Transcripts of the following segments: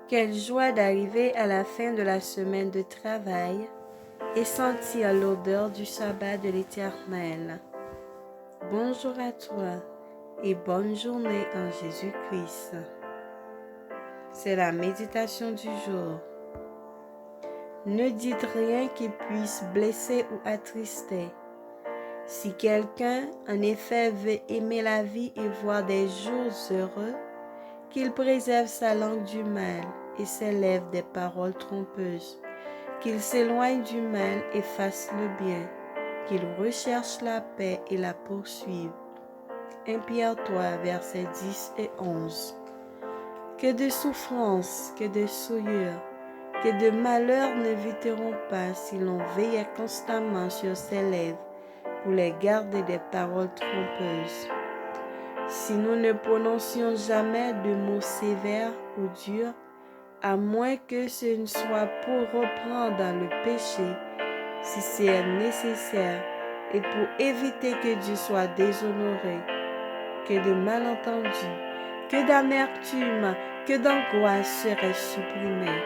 Quelle joie d'arriver à la fin de la semaine de travail et sentir l'odeur du sabbat de l'Éternel. Bonjour à toi et bonne journée en Jésus-Christ. C'est la méditation du jour. Ne dites rien qui puisse blesser ou attrister. Si quelqu'un, en effet, veut aimer la vie et voir des jours heureux, qu'il préserve sa langue du mal et ses lèvres des paroles trompeuses, qu'il s'éloigne du mal et fasse le bien, qu'il recherche la paix et la poursuive. 1 Pierre 3, versets 10 et 11. Que de souffrances, que de souillures, que de malheurs n'éviteront pas si l'on veillait constamment sur ses lèvres pour les garder des paroles trompeuses. Si nous ne prononcions jamais de mots sévères ou durs, à moins que ce ne soit pour reprendre dans le péché, si c'est nécessaire, et pour éviter que Dieu soit déshonoré, que de malentendus, que d'amertume, que d'angoisse seraient supprimés.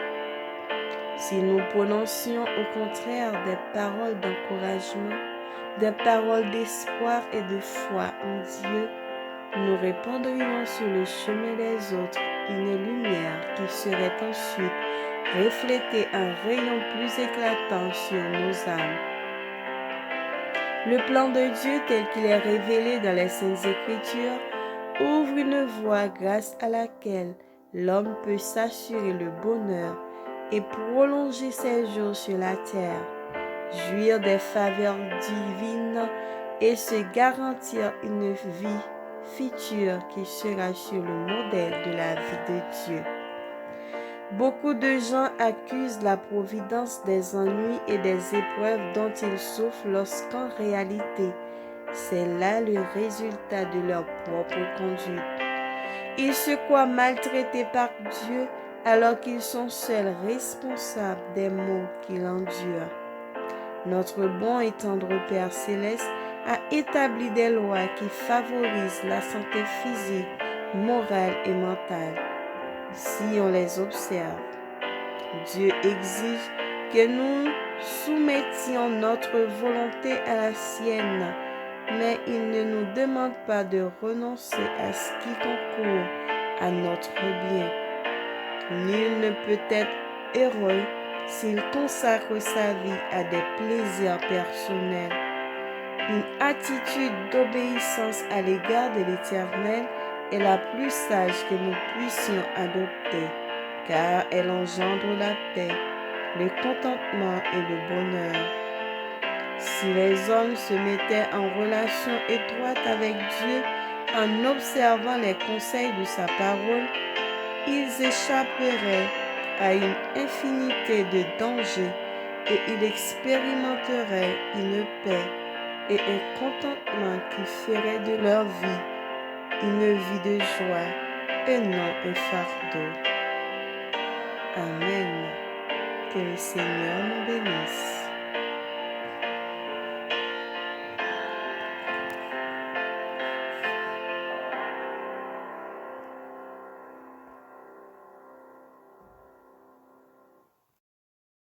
Si nous prononcions au contraire des paroles d'encouragement, des paroles d'espoir et de foi en Dieu, nous répandrions sur le chemin des autres une lumière qui serait ensuite refléter un rayon plus éclatant sur nos âmes. Le plan de Dieu tel qu'il est révélé dans les Saintes Écritures ouvre une voie grâce à laquelle l'homme peut s'assurer le bonheur et prolonger ses jours sur la terre, jouir des faveurs divines et se garantir une vie future qui sera sur le modèle de la vie de Dieu. Beaucoup de gens accusent la providence des ennuis et des épreuves dont ils souffrent lorsqu'en réalité, c'est là le résultat de leur propre conduite. Ils se croient maltraités par Dieu alors qu'ils sont seuls responsables des maux qu'ils endurent. Notre bon et tendre Père céleste a établi des lois qui favorisent la santé physique, morale et mentale. Si on les observe, Dieu exige que nous soumettions notre volonté à la sienne, mais il ne nous demande pas de renoncer à ce qui concourt à notre bien. Nul ne peut être heureux s'il consacre sa vie à des plaisirs personnels. Une attitude d'obéissance à l'égard de l'Éternel est la plus sage que nous puissions adopter, car elle engendre la paix, le contentement et le bonheur. Si les hommes se mettaient en relation étroite avec Dieu en observant les conseils de sa parole, ils échapperaient à une infinité de dangers et ils expérimenteraient une paix et un contentement qui ferait de leur vie une vie de joie et non un fardeau. Amen. Que le Seigneur nous bénisse.